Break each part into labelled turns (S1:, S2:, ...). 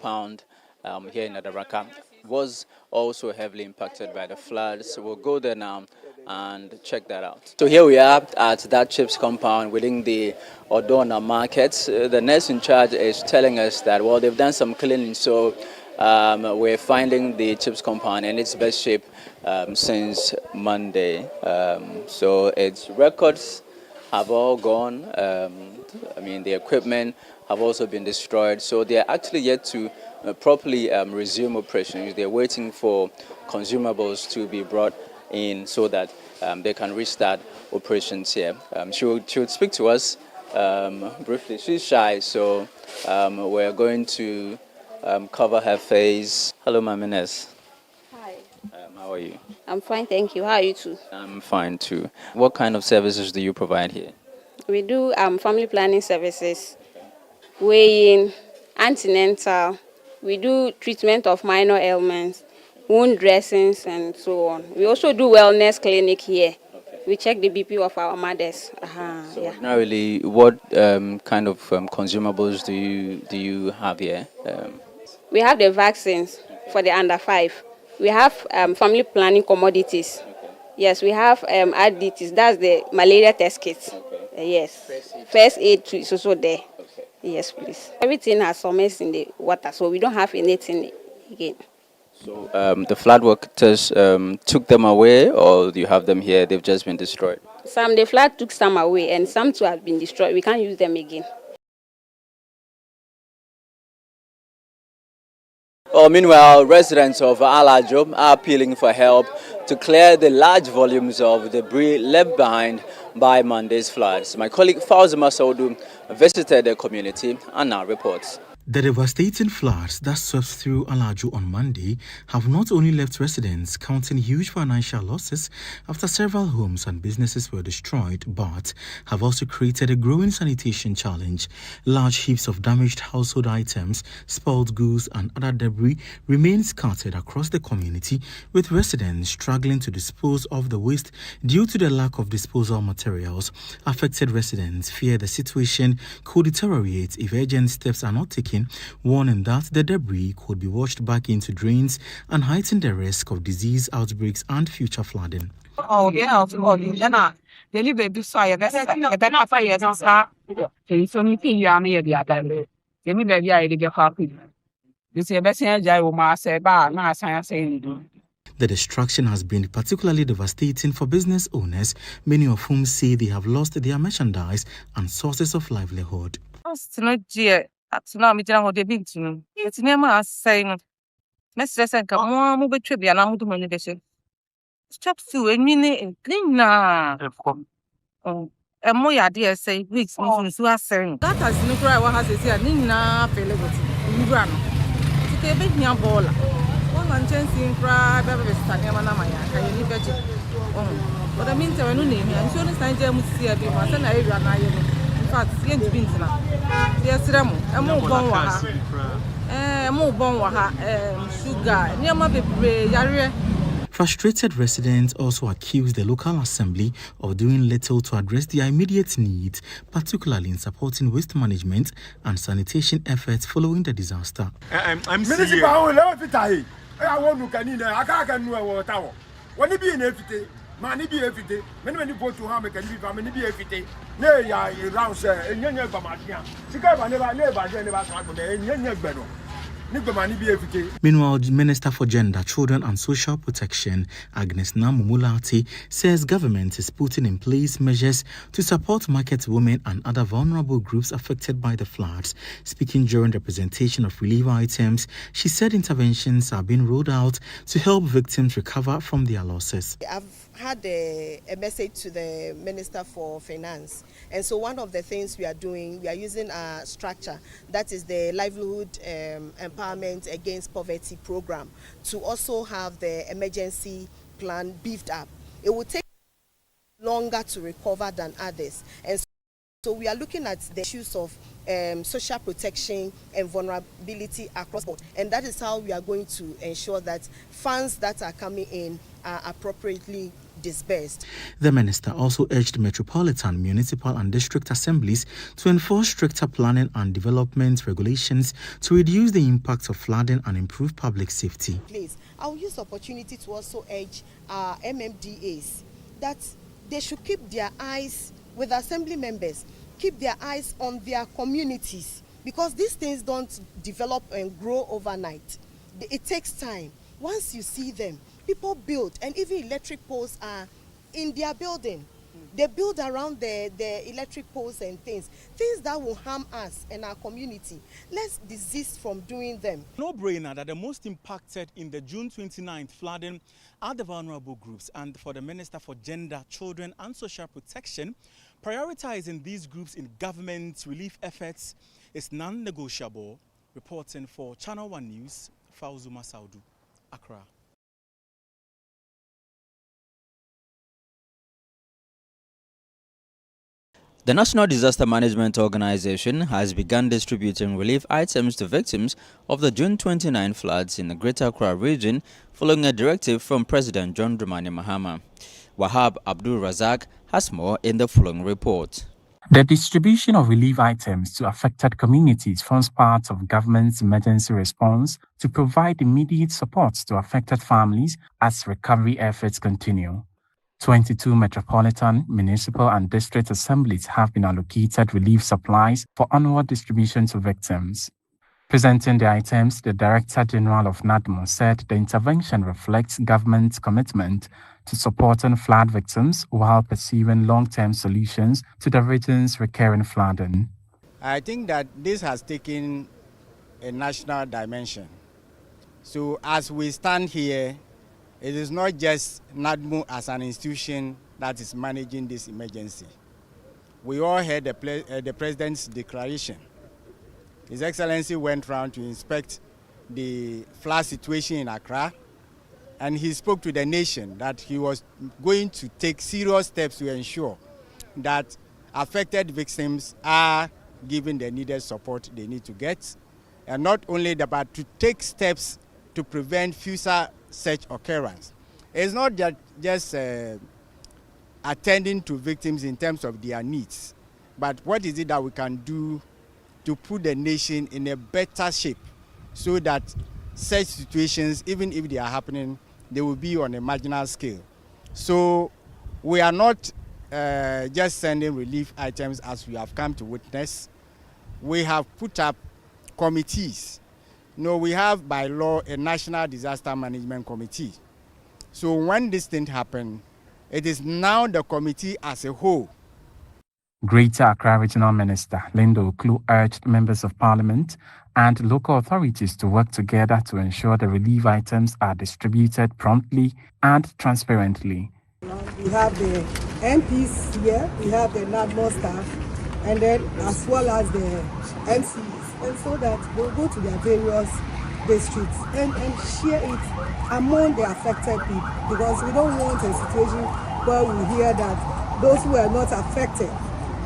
S1: compound here in Adabraka was also heavily impacted by the floods. So we'll go there now and check that out. So here we are at that chips compound within the Odona market. The nurse in charge is telling us that, well, they've done some cleaning, so we're finding the chips compound in its best shape since Monday. So its records have all gone. The equipment have also been destroyed. So they are actually yet to properly resume operations. They're waiting for consumables to be brought in so that they can restart operations here. She would speak to us briefly. She's shy, so we're going to cover her face. Hello, Ma'am Ines.
S2: Hi.
S1: How are you?
S2: I'm fine, thank you. How are you too?
S1: I'm fine too. What kind of services do you provide here?
S2: We do family planning services, weighing, antenatal. We do treatment of minor ailments, wound dressings, and so on. We also do wellness clinic here. We check the BP of our mothers.
S1: So ordinarily, what kind of consumables do you have here?
S2: We have the vaccines for the under 5. We have family planning commodities. Yes, we have RDTs. That's the malaria test kits. Yes. First aid is also there. Yes, please. Everything has submerged in the water, so we don't have anything again.
S1: So the flood workers took them away, or do you have them here? They've just been destroyed.
S2: The flood took some away, and some too have been destroyed. We can't use them again.
S1: Meanwhile, residents of Alajo are appealing for help to clear the large volumes of debris left behind by Monday's floods. My colleague Fauzima Saudu visited the community and now reports.
S3: The devastating floods that swept through Alajo on Monday have not only left residents counting huge financial losses after several homes and businesses were destroyed, but have also created a growing sanitation challenge. Large heaps of damaged household items, spoiled goods and other debris remain scattered across the community, with residents struggling to dispose of the waste due to the lack of disposal materials. Affected residents fear the situation could deteriorate if urgent steps are not taken, warning that the debris could be washed back into drains and heighten the risk of disease outbreaks and future flooding. The destruction has been particularly devastating for business owners, many of whom say they have lost their merchandise and sources of livelihood.
S4: Stop to and more idea say weeks that has no cry what has it here nina available to take big young baller. One and chasing cry, baby, standing on my can you bet it? But I mean, no name, and so this time, James see a bit once and I ran. In fact, yes, yes, Ramo, a more bon sugar, near my baby.
S3: Frustrated residents also accused the local assembly of doing little to address their immediate needs, particularly in supporting waste management and sanitation efforts following the disaster.
S5: I'm Mani be every day. Many go to Hammock and leave many be every day. Nay, I round sir, and younger Bamatia. Chicago never
S3: Meanwhile, the Minister for Gender, Children and Social Protection, Agnes Namumulati, says government is putting in place measures to support market women and other vulnerable groups affected by the floods. Speaking during the presentation of relief items, she said interventions are being rolled out to help victims recover from their losses.
S6: I've had a message to the Minister for Finance, and so one of the things we are doing, we are using a structure that is the Livelihood Empowerment Against Poverty program to also have the emergency plan beefed up. It will take longer to recover than others, and so we are looking at the issues of social protection and vulnerability across the board, and that is how we are going to ensure that funds that are coming in are appropriately disbursed.
S3: The minister also urged metropolitan, municipal and district assemblies to enforce stricter planning and development regulations to reduce the impact of flooding and improve public safety.
S6: Please, I'll use the opportunity to also urge our MMDAs that they should keep their eyes with assembly members, keep their eyes on their communities, because these things don't develop and grow overnight. It takes time. Once you see them, people build, and even electric poles are in their building. They build around the electric poles and things that will harm us and our community. Let's desist from doing them.
S3: No brainer that the most impacted in the June 29th flooding are the vulnerable groups, and for the Minister for Gender, Children and Social Protection, prioritizing these groups in government relief efforts is non-negotiable. Reporting for Channel 1 News, Fauzuma Saudu, Accra.
S1: The National Disaster Management Organization has begun distributing relief items to victims of the June 29 floods in the Greater Accra region following a directive from President John Dramani Mahama. Wahab Abdul Razak has more in the following report.
S7: The distribution of relief items to affected communities forms part of government's emergency response to provide immediate support to affected families as recovery efforts continue. 22 metropolitan, municipal and district assemblies have been allocated relief supplies for annual distribution to victims. Presenting the items, the Director General of NADMO said the intervention reflects government's commitment to supporting flood victims while pursuing long-term solutions to the region's recurring flooding.
S8: I think that this has taken a national dimension. So as we stand here, it is not just NADMO as an institution that is managing this emergency. We all heard the President's declaration. His Excellency went round to inspect the flood situation in Accra, and he spoke to the nation that he was going to take serious steps to ensure that affected victims are given the needed support they need to get, and not only that, but to take steps to prevent future such occurrence. It's not just attending to victims in terms of their needs, but what is it that we can do to put the nation in a better shape so that such situations, even if they are happening, they will be on a marginal scale. So we are not just sending relief items as we have come to witness. We have put up committees. No, we have by law a National Disaster Management Committee. So when this thing happened, it is now the committee as a whole.
S7: Greater Accra Regional Minister Lindo Oklu urged members of parliament and local authorities to work together to ensure the relief items are distributed promptly and transparently.
S9: We have the MPs here, we have the NADMO staff, and then as well as the MCs. And so that we'll go to their various districts and share it among the affected people, because we don't want a situation where we hear that those who are not affected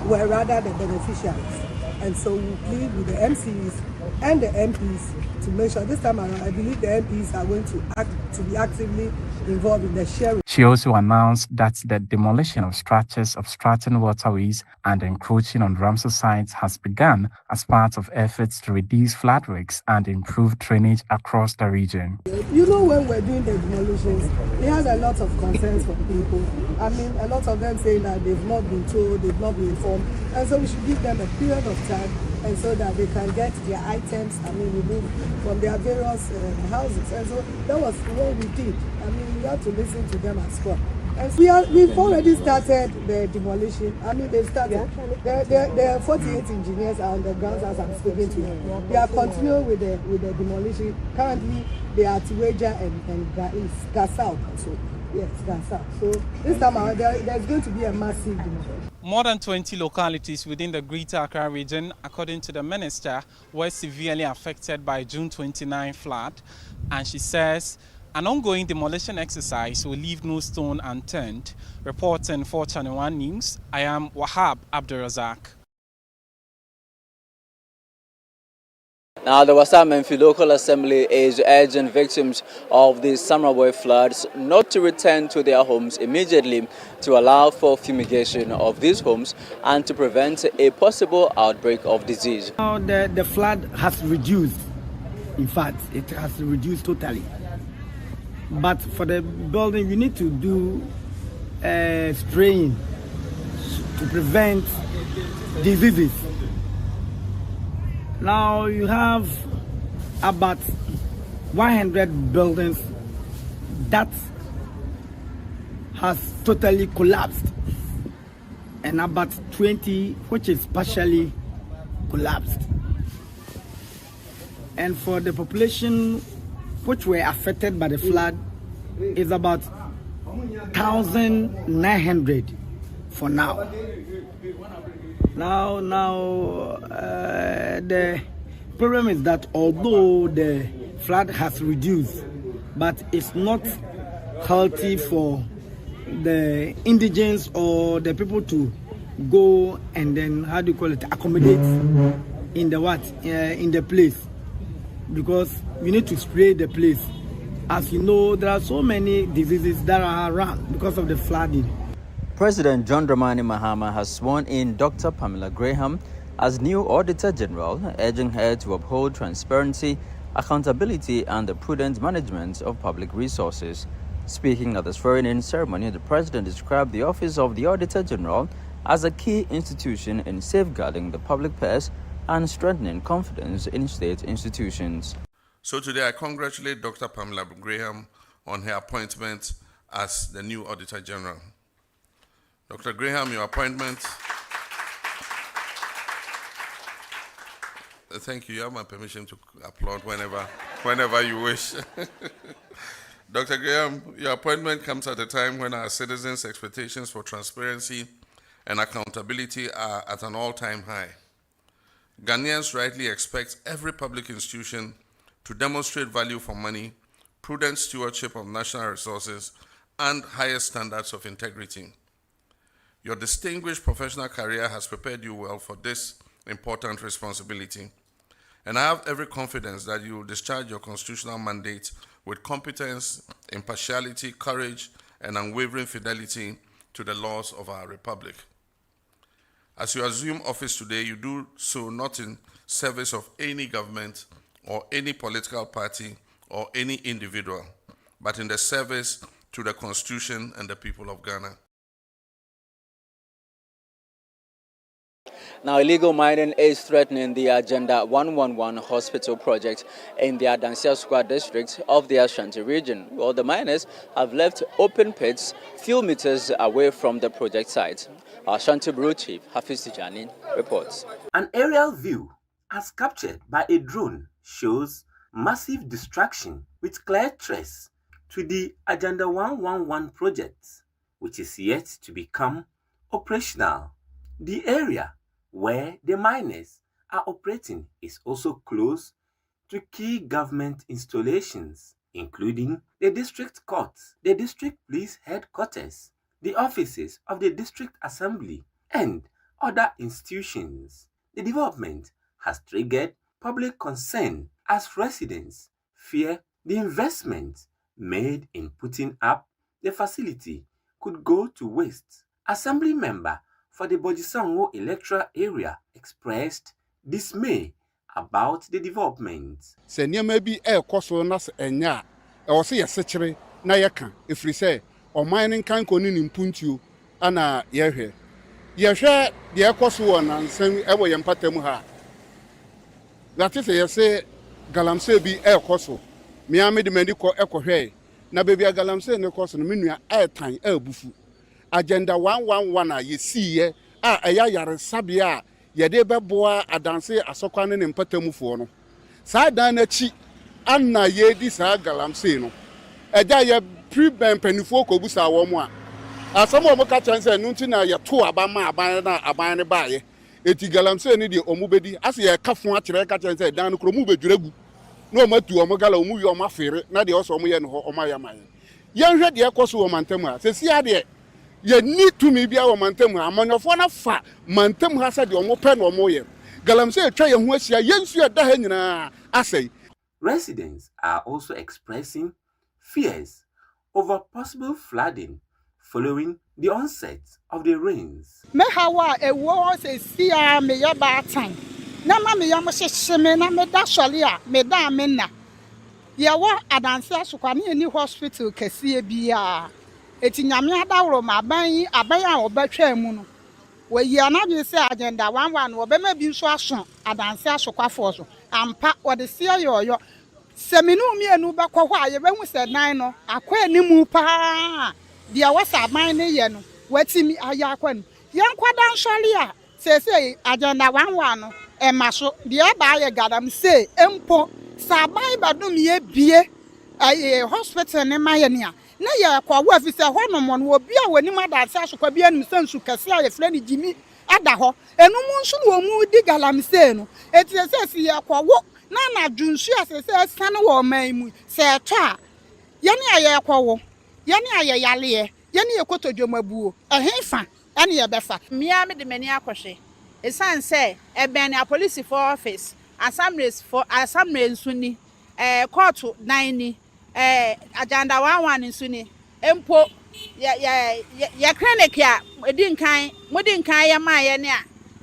S9: were rather the beneficiaries. And so we plead with the MCs and the MPs to make sure this time around, I believe the MPs are going to be actively involved in the sharing.
S7: She also announced that the demolition of structures obstructing waterways and encroaching on Ramsar sites has begun as part of efforts to reduce flood risks and improve drainage across the region.
S9: You know, when we're doing the demolitions, we had a lot of concerns from people. I mean, a lot of them saying that they've not been told, they've not been informed, and so we should give them a period of time, and so that they can get their items, removed from their various houses. And so that was what we did. We have to listen to them as well. And we've already started the demolition. They've started. There are 48 engineers are on the ground as I'm speaking to you. They are continuing with the demolition. Currently, they are Tiweja and Gasau. So, yes, Gasau. So this time around, there's going to be a massive demolition.
S10: More than 20 localities within the Greater Accra region, according to the minister, were severely affected by June 29 flood. And she says an ongoing demolition exercise will leave no stone unturned. Reporting for Channel 1 News, I am Wahab Abdul Razak.
S1: Now, the Wasa Menfi Local Assembly is urging victims of the Samraway floods not to return to their homes immediately, to allow for fumigation of these homes and to prevent a possible outbreak of disease.
S11: Now the flood has reduced. In fact, it has reduced totally. But for the building, you need to do spraying to prevent diseases. Now you have about 100 buildings that has totally collapsed, and about 20 which is partially collapsed. And for the population which were affected by the flood is about 1,900 for now. The problem is that although the flood has reduced, but it's not healthy for the indigents or the people to go and then accommodate in the place, because you need to spray the place. As you know, there are so many diseases that are around because of the flooding.
S1: President John Dramani Mahama has sworn in Dr. Pamela Graham as new Auditor General, urging her to uphold transparency, accountability, and the prudent management of public resources. Speaking at the swearing-in ceremony, the President described the Office of the Auditor General as a key institution in safeguarding the public purse and strengthening confidence in state institutions.
S12: So today I congratulate Dr. Pamela Graham on her appointment as the new Auditor General. Dr. Graham, your appointment. Thank you. You have my permission to applaud whenever you wish. Dr. Graham, your appointment comes at a time when our citizens' expectations for transparency and accountability are at an all-time high. Ghanaians rightly expect every public institution to demonstrate value for money, prudent stewardship of national resources, and higher standards of integrity. Your distinguished professional career has prepared you well for this important responsibility, and I have every confidence that you will discharge your constitutional mandate with competence, impartiality, courage, and unwavering fidelity to the laws of our republic. As you assume office today, you do so not in service of any government or any political party or any individual, but in the service to the Constitution and the people of Ghana.
S1: Now, illegal mining is threatening the Agenda 111 hospital project in the Adansia Square district of the Ashanti region. Well, the miners have left open pits few meters away from the project site. Our Ashanti Bureau Chief, Hafiz Tijani, reports.
S13: An aerial view, as captured by a drone, shows massive destruction with clear trace to the Agenda 111 project, which is yet to become operational. The area where the miners are operating is also close to key government installations, including the district court, the district police headquarters, the offices of the district assembly, and other institutions. The development has triggered public concern as residents fear the investment made in putting up the facility could go to waste. Assembly member for the Bojisango electoral area expressed dismay about the development.
S14: Se niema bi ekoso na enya e wo se yesechire na yeka efiri se o mining kan ko ni mpuntuo ana yehwe de ekoso won nansan e wo yempatam ha that is yese galamse bi ekoso me amede mani ko ekohwe na bebi galamse ne koso no menua etan abufu Agenda 111 a yesiye a eya yare sabia yede beboa adanse asokwane ne mpatamufo no saa dan na chi anna yedi saa galamse no eja ye pre-ben panifo ko busa wo mo a asamo mo ka chanse no nti na ye to abama aban ne baaye eti galamse ne de omubedi ase ye kafo a kire ka chanse dan no kro mu bedwiragu no matu omo gala omu wi omo afere na de oso omo ye no ho omo ya man ye nhwe de ekoso wo mantam a sesi ade ye need to me bia wo mantem ha amanyofo na fa mantem ha se de omo pe no omo ye galamsey atwa yɛn ho ahyia yɛnsu ɛda ha nyinaa asɛe.
S13: Residents are also expressing fears over possible flooding following the onset of the rains.
S15: Me hawa ewo se sia me ya ba tan. Na ma me ya mo hyehye na me da sɔre a me da me na. Ye wo adanse asokwa ne ni hospital kɛse bia. Eti nyame adawro ma aban a obetwa mu no. We yi anadwe se agenda 11 wo be ma bi nso aso adanse asokwafo so. Ampa wo de se yoyo. Seminu mi enu bekɔ hɔ a ye behu se nan no akɔ animu pa. Dia wasa aban ne ye no. Watimi aya akɔ no. Yan kwada nsɔre a sese agenda 11 no emaso dia ba ye gadam se empo saban badum ye bie hospital ne maye ne a na ye kwa wo afise hɔ no mo no obi a wani madanse asokwa bia nim sansu kase a ye frɛ ne Jimi ada hɔ enum nso no mu di galam se no etiese ye kwa wo na dwunsu asese sane wo man mu se eto a ye ne ye kwa wo ye ne ye yale ye ne ye kotodwomabuo ehefa ene ye befa
S16: mia me de mani akɔhwe esan se eben a police for office assembly nsuni court 9 ni agenda 11 nsuni empo ya clinic ya edinkan modinkan ya ma ye ne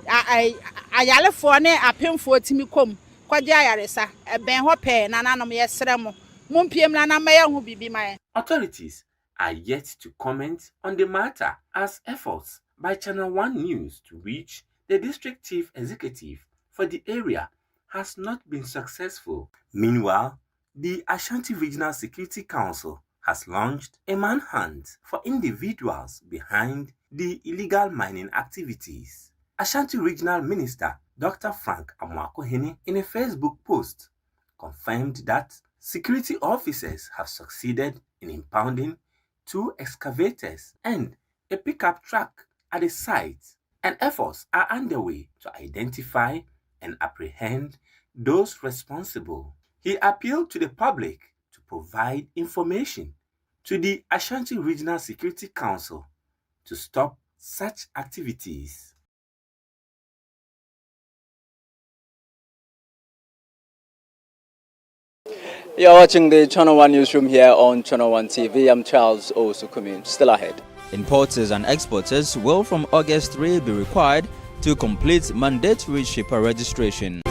S16: a ayalefo ne apemfo timi kom kwaje ayaresa eben ho pe nananom ye sremo mumpiem na maye ho bibi mai.
S13: Authorities are yet to comment on the matter as efforts by Channel 1 News to reach the district chief executive for the area has not been successful. Meanwhile, the Ashanti Regional Security Council has launched a manhunt for individuals behind the illegal mining activities. Ashanti Regional Minister Dr. Frank Amwakohene, in a Facebook post, confirmed that security officers have succeeded in impounding 2 excavators and a pickup truck at the site, and efforts are underway to identify and apprehend those responsible. He appealed to the public to provide information to the Ashanti Regional Security Council to stop such activities.
S1: You're watching the Channel 1 Newsroom here on Channel 1 TV. I'm Charles Osukumi. Still ahead.
S17: Importers and exporters will from August 3 be required to complete mandatory shipper registration.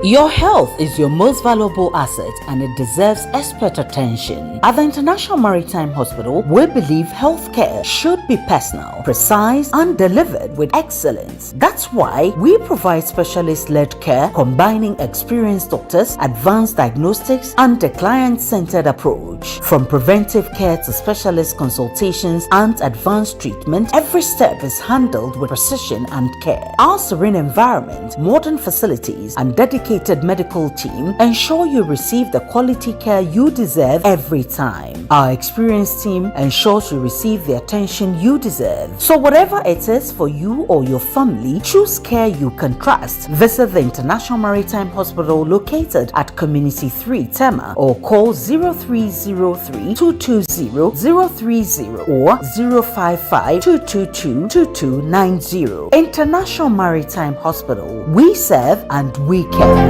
S18: Your health is your most valuable asset and it deserves expert attention. At the International Maritime Hospital, we believe healthcare should be personal, precise, and delivered with excellence. That's why we provide specialist-led care combining experienced doctors, advanced diagnostics, and a client-centered approach. From preventive care to specialist consultations and advanced treatment, every step is handled with precision and care. Our serene environment, modern facilities, and dedicated medical team ensure you receive the quality care you deserve every time. Our experienced team ensures you receive the attention you deserve. So whatever it is for you or your family, choose care you can trust. Visit the International Maritime Hospital located at Community 3 Tema or call 0303 220 030 or 055 222 2290. International Maritime Hospital. We serve and we care.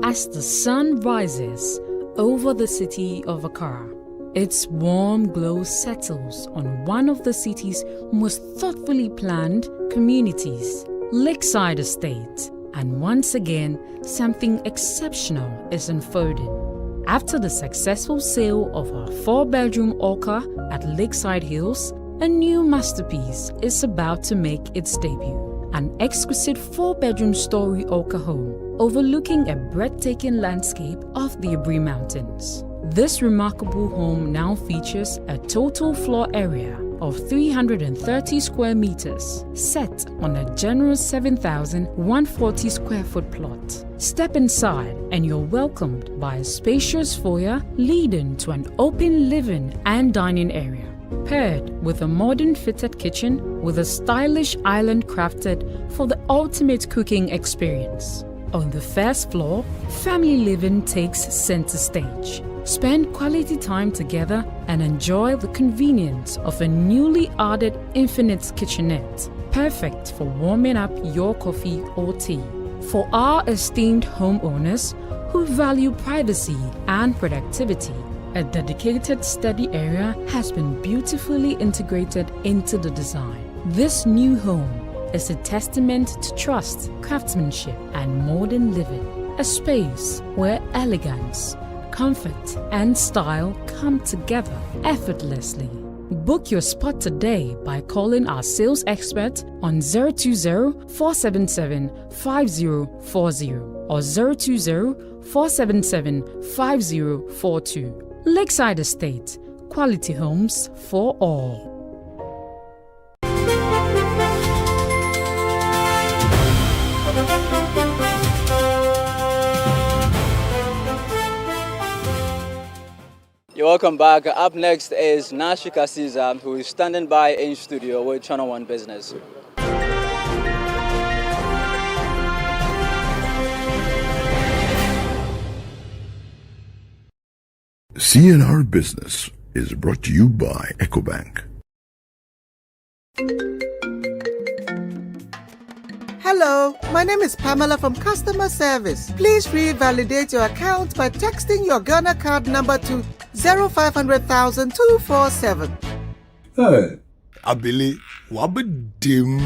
S19: As the sun rises over the city of Accra, its warm glow settles on one of the city's most thoughtfully planned communities, Lakeside Estate, and once again, something exceptional is unfolding. After the successful sale of our 4-bedroom Orca at Lakeside Hills, a new masterpiece is about to make its debut. An exquisite 4-bedroom story Orca home overlooking a breathtaking landscape of the Abri Mountains. This remarkable home now features a total floor area of 330 square meters, set on a generous 7,140 square foot plot. Step inside and you're welcomed by a spacious foyer leading to an open living and dining area, paired with a modern fitted kitchen with a stylish island crafted for the ultimate cooking experience. On the first floor, family living takes center stage. Spend quality time together and enjoy the convenience of a newly added infinite kitchenette, perfect for warming up your coffee or tea. For our esteemed homeowners who value privacy and productivity, a dedicated study area has been beautifully integrated into the design. This new home is a testament to trust, craftsmanship, and modern living. A space where elegance, comfort, and style come together effortlessly. Book your spot today by calling our sales expert on 020-477-5040 or 020-477-5042. Lakeside Estate, quality homes for all.
S1: You're welcome back. Up next is Nashika Caesar, who is standing by in studio with Channel 1 Business.
S20: CNR Business is brought to you by EcoBank.
S21: Hello, my name is Pamela from Customer Service. Please revalidate your account by texting your Ghana card number to 0500,247.
S22: Hey, Abili, wabadim.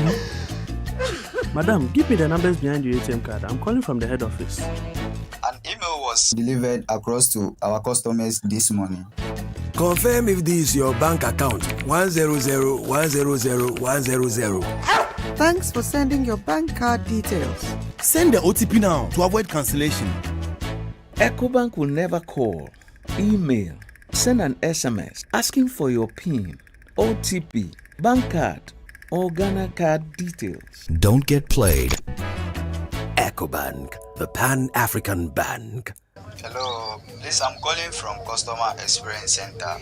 S23: Madam, give me the numbers behind your ATM card. I'm calling from the head office.
S24: An email was delivered across to our customers this morning.
S22: Confirm if this is your bank account. 100,100,100.
S21: Thanks for sending your bank card details.
S22: Send the OTP now to avoid cancellation.
S25: EcoBank will never call, email, send an SMS asking for your PIN, OTP, bank card, or Ghana card details.
S26: Don't get played. EcoBank, the Pan-African Bank.
S24: Hello, please, I'm calling from Customer Experience Center.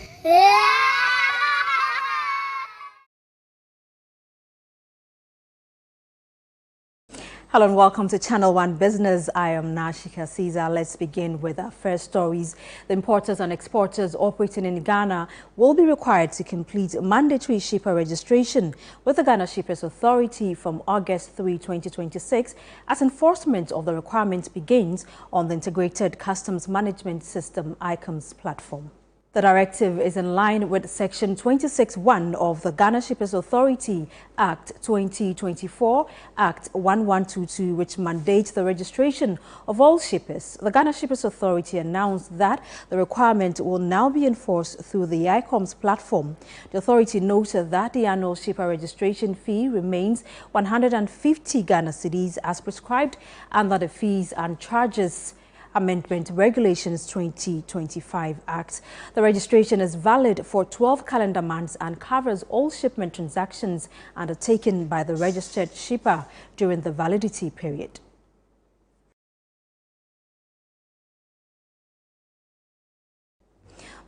S27: Hello and welcome to Channel 1 Business. I am Nashika Caesar. Let's begin with our first stories. The importers and exporters operating in Ghana will be required to complete mandatory shipper registration with the Ghana Shippers Authority from August 3, 2026, as enforcement of the requirement begins on the Integrated Customs Management System ICUMS platform. The directive is in line with Section 26(1) of the Ghana Shippers Authority Act 2024, Act 1122, which mandates the registration of all shippers. The Ghana Shippers Authority announced that the requirement will now be enforced through the ICOMS platform. The authority noted that the annual shipper registration fee remains 150 Ghana cedis as prescribed under the Fees and Charges Amendment Regulations 2025 Act. The registration is valid for 12 calendar months and covers all shipment transactions undertaken by the registered shipper during the validity period.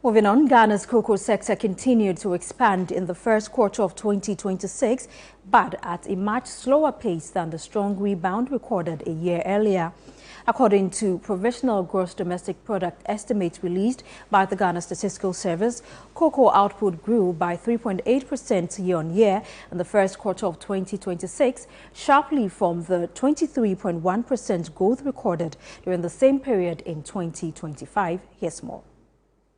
S27: Moving on, Ghana's cocoa sector continued to expand in the first quarter of 2026, but at a much slower pace than the strong rebound recorded a year earlier. According to provisional gross domestic product estimates released by the Ghana Statistical Service, cocoa output grew by 3.8% year-on-year in the first quarter of 2026, sharply from the 23.1% growth recorded during the same period in 2025. Here's more.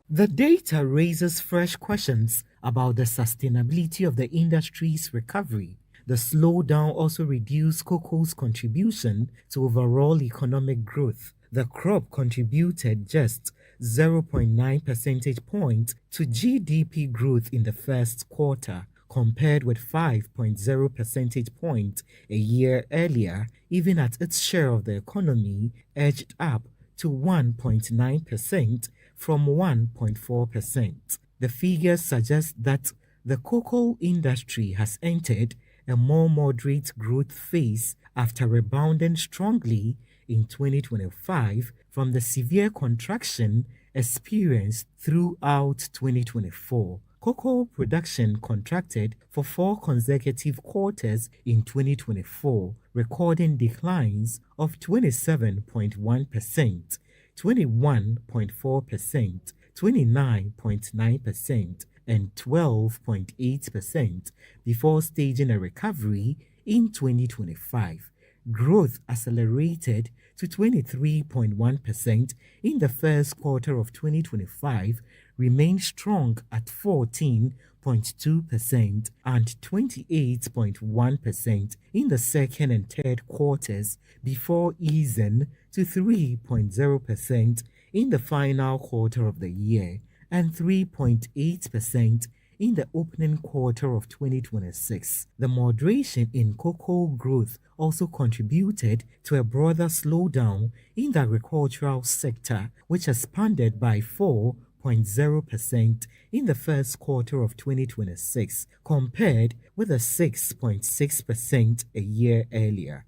S3: The data raises fresh questions about the sustainability of the industry's recovery. The slowdown also reduced cocoa's contribution to overall economic growth. The crop contributed just 0.9 percentage points to GDP growth in the first quarter, compared with 5.0 percentage points a year earlier, even as its share of the economy edged up to 1.9% from 1.4%. The figures suggest that the cocoa industry has entered a more moderate growth phase after rebounding strongly in 2025 from the severe contraction experienced throughout 2024. cocoa production contracted for 4 consecutive quarters in 2024, recording declines of 27.1%, 21.4%, 29.9%, and 12.8% before staging a recovery in 2025. Growth accelerated to 23.1% in the first quarter of 2025, remained strong at 14.2% and 28.1% in the second and third quarters before easing to 3.0% in the final quarter of the year and 3.8% in the opening quarter of 2026. The moderation in cocoa growth also contributed to a broader slowdown in the agricultural sector, which expanded by 4.0% in the first quarter of 2026, compared with a 6.6% a year earlier.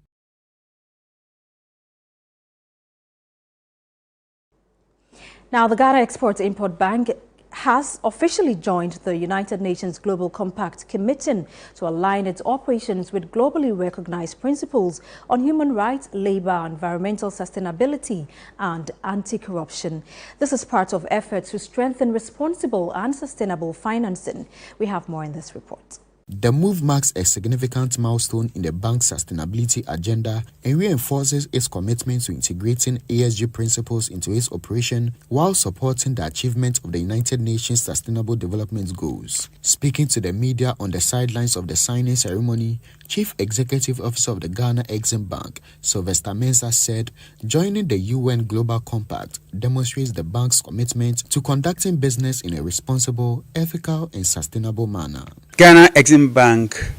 S27: Now, the Ghana Export-Import Bank has officially joined the United Nations Global Compact, committing to align its operations with globally recognized principles on human rights, labor, environmental sustainability, and anti-corruption. This is part of efforts to strengthen responsible and sustainable financing. We have more in this report.
S2: The move marks a significant milestone in the bank's sustainability agenda and reinforces its commitment to integrating ESG principles into its operation while supporting the achievement of the United Nations Sustainable Development Goals. Speaking to the media on the sidelines of the signing ceremony, Chief Executive Officer of the Ghana Exim Bank, Sylvester Mensah, said joining the UN Global Compact demonstrates the bank's commitment to conducting business in a responsible, ethical, and sustainable manner.
S4: Ghana Exim Bank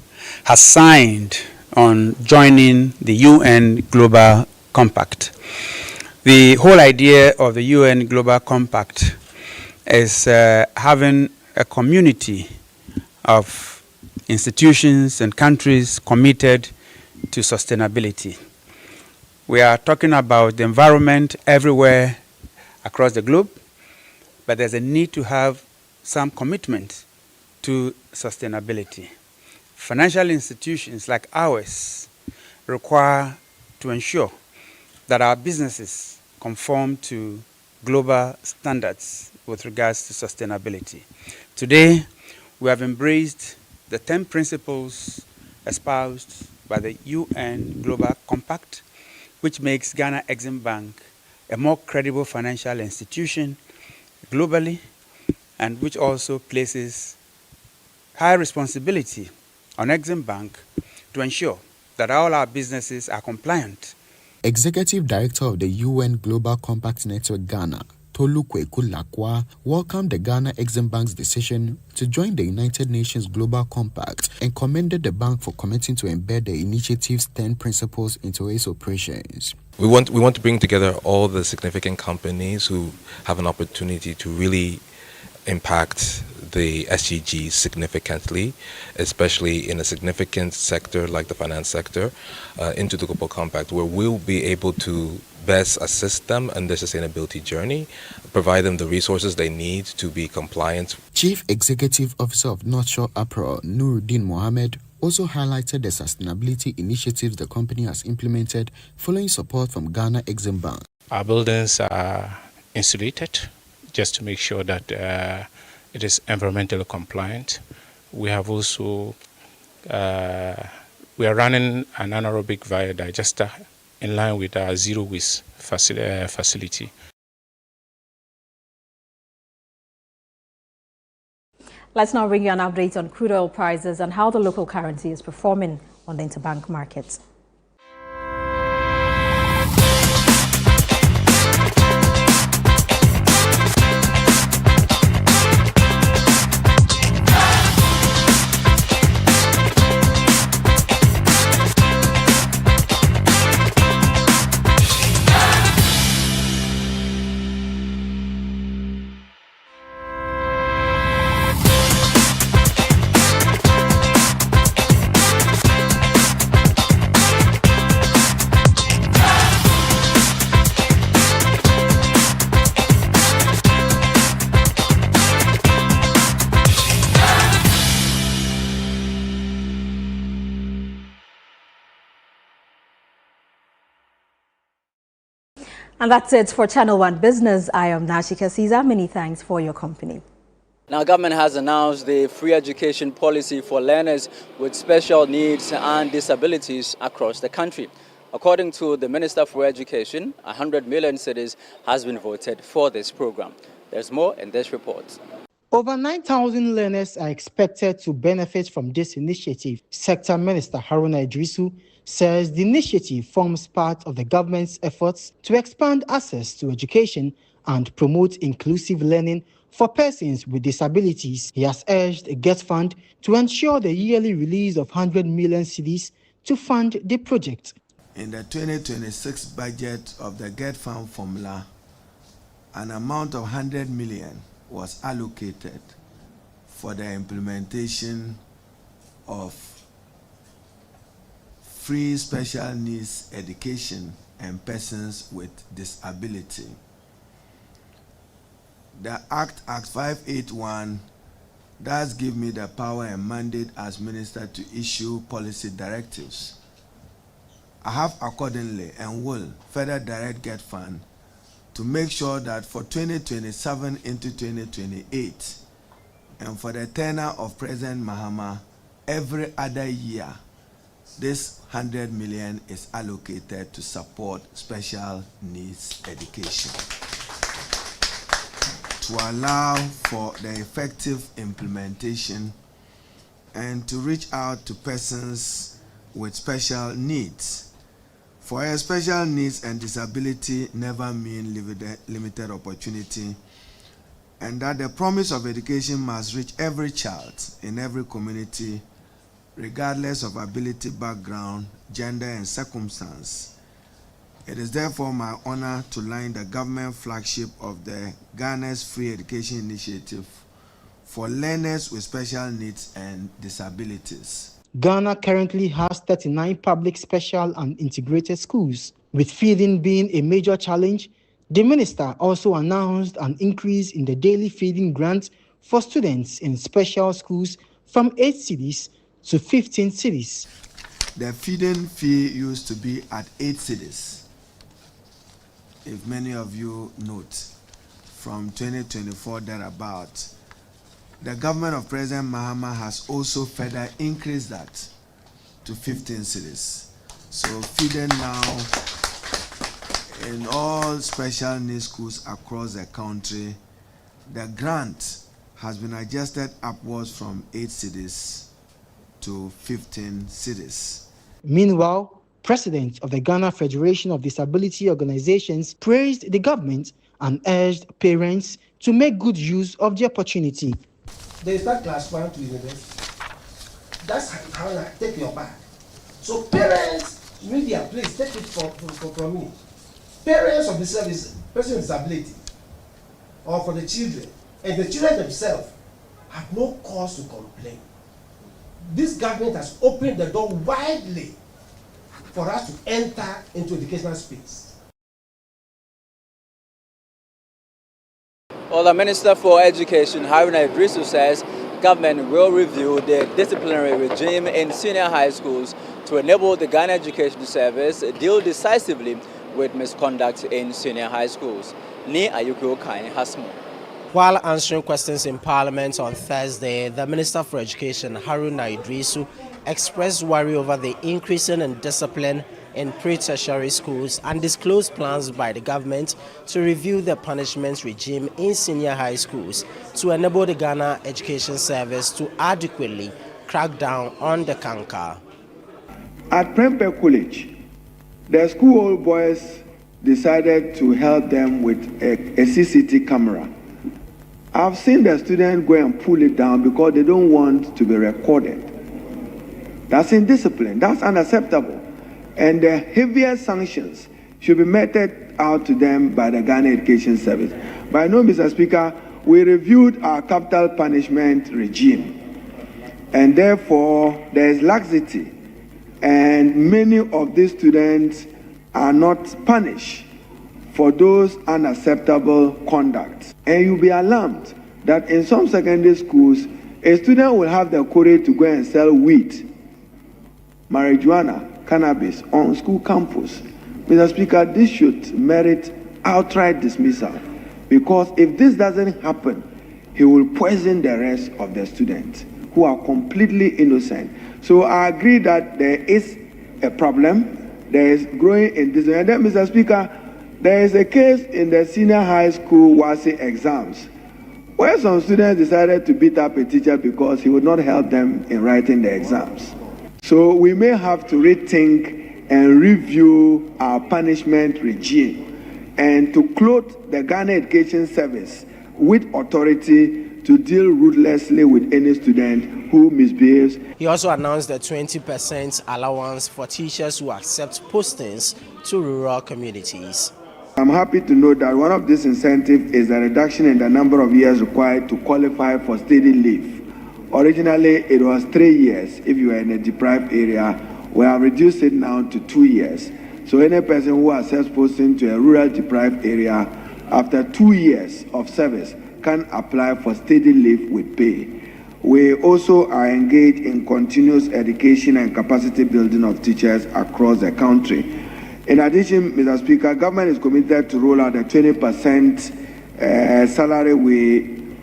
S4: has signed on joining the UN Global Compact. The whole idea of the UN Global Compact is having a community of institutions and countries committed to sustainability. We are talking about the environment everywhere across the globe, but there's a need to have some commitment to sustainability. Financial institutions like ours require to ensure that our businesses conform to global standards with regards to sustainability. Today, we have embraced the 10 principles espoused by the UN Global Compact, which makes Ghana Exim Bank a more credible financial institution globally, and which also places high responsibility on Exim Bank to ensure that all our businesses are compliant.
S2: Executive Director of the UN Global Compact Network Ghana, Tolu Kweku Lakwa, welcomed the Ghana Exim Bank's decision to join the United Nations Global Compact and commended the bank for committing to embed the initiative's 10 principles into its operations.
S5: We want to bring together all the significant companies who have an opportunity to really impact the SDGs significantly, especially in a significant sector like the finance sector, into the Global Compact, where we'll be able to best assist them in their sustainability journey, provide them the resources they need to be compliant.
S2: Chief Executive Officer of North Shore Apparel, Nuruddin Mohammed, also highlighted the sustainability initiatives the company has implemented following support from Ghana Exim Bank.
S6: Our buildings are insulated just to make sure that it is environmentally compliant. We have also we are running an anaerobic biodigester in line with our zero waste facility.
S27: Let's now bring you an update on crude oil prices and how the local currency is performing on the interbank markets. And that's it for Channel One Business. I am Nashika Caesar. Many thanks for your company.
S1: Now, government has announced the free education policy for learners with special needs and disabilities across the country. According to the Minister for Education, 100 million cedis has been voted for this program. There's more in this report.
S7: Over 9,000 learners are expected to benefit from this initiative. Sector Minister Haruna Idrisu says the initiative forms part of the government's efforts to expand access to education and promote inclusive learning for persons with disabilities. He has urged a GET fund to ensure the yearly release of 100 million cedis to fund the project.
S22: In the 2026 budget of the GET fund formula, an amount of 100 million was allocated for the implementation of free special needs education and persons with disability. The Act 581 does give me the power and mandate as minister to issue policy directives. I have accordingly and will further direct GET fund to make sure that for 2027 into 2028 and for the tenure of President Mahama, every other year, this 100 million is allocated to support special needs education to allow for the effective implementation and to reach out to persons with special needs. For a special needs and disability never mean limited opportunity, and that the promise of education must reach every child in every community, regardless of ability, background, gender, and circumstance. It is therefore my honor to line the government flagship of the Ghana's Free Education Initiative for learners with special needs and disabilities.
S7: Ghana currently has 39 public, special, and integrated schools. With feeding being a major challenge, the minister also announced an increase in the daily feeding grant for students in special schools from 8 cedis to 15 cedis.
S22: The feeding fee used to be at 8 cedis. If many of you note, from 2024 thereabout, the government of President Mahama has also further increased that to 15 cedis. So feeding now in all special needs schools across the country, the grant has been adjusted upwards from 8 cedis to 15 cedis.
S7: Meanwhile, President of the Ghana Federation of Disability Organizations praised the government and urged parents to make good use of the opportunity.
S8: They start class 1 to university. That's how I take your bag. So parents, media, please take it from me. Parents of the service, person with disability, or for the children, and the children themselves have no cause to complain. This government has opened the door widely for us to enter into educational space.
S1: Well, the Minister for Education, Haruna Idrisu, says government will review the disciplinary regime in senior high schools to enable the Ghana Education Service deal decisively with misconduct in senior high schools. Ni Ayuko Kai has more.
S9: While answering questions in Parliament on Thursday, the Minister for Education, Haruna Idrisu, expressed worry over the increasing in discipline in pre-tertiary schools and disclosed plans by the government to review the punishment regime in senior high schools to enable the Ghana Education Service to adequately crack down on the canker.
S10: At Prempeh College, the school boys decided to help them with a CCTV camera. I've seen the students go and pull it down because they don't want to be recorded. That's indiscipline. That's unacceptable. And the heaviest sanctions should be meted out to them by the Ghana Education Service. But I know, Mr. Speaker, we reviewed our capital punishment regime. And therefore, there is laxity. And many of these students are not punished for those unacceptable conduct. And you'll be alarmed that in some secondary schools, a student will have the courage to go and sell weed, marijuana, cannabis on school campus. Mr. Speaker, this should merit outright dismissal, because if this doesn't happen, he will poison the rest of the students who are completely innocent. So I agree that there is a problem. There is growing indecision. And then, Mr. Speaker, there is a case in the senior high school WASSCE exams where some students decided to beat up a teacher because he would not help them in writing the exams. So we may have to rethink and review our punishment regime and to clothe the Ghana Education Service with authority to deal ruthlessly with any student who misbehaves.
S9: He also announced the 20% allowance for teachers who accept postings to rural communities.
S10: I'm happy to note that one of these incentives is a reduction in the number of years required to qualify for study leave. Originally, it was 3 years if you are in a deprived area. We have reduced it now to 2 years. So any person who accepts posting to a rural deprived area after 2 years of service can apply for study leave with pay. We also are engaged in continuous education and capacity building of teachers across the country. In addition, Mr. Speaker, government is committed to roll out the 20% salary we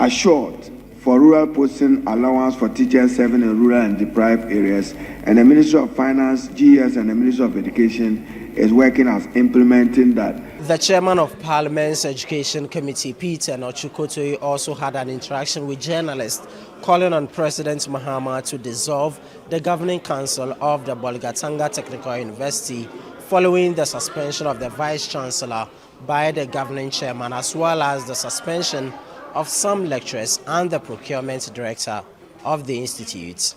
S10: assured for rural posting allowance for teachers serving in rural and deprived areas. And the Ministry of Finance, GS, and the Ministry of Education is working as implementing that.
S9: The chairman of Parliament's Education Committee, Peter Nochukotoyi, also had an interaction with journalists calling on President Mahama to dissolve the governing council of the Bolgatanga Technical University following the suspension of the vice-chancellor by the governing chairman, as well as the suspension of some lecturers and the procurement director of the institute.